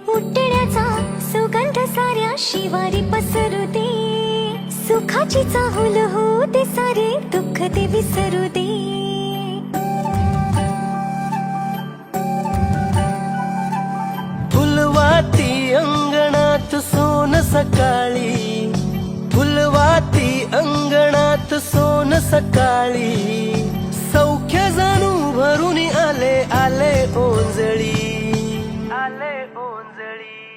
उठण्याचा सुगंध साऱ्या शिवारी पसरू दे, सुखाची चाहूल होऊ दे, सारे दुःख ते विसरू दे. फुलवाती अंगणात सोन सकाळी, फुलवाती अंगणात सोन सकाळी, सौख्य जणू भरून आले आले ओंजळी, आले ओंजळी.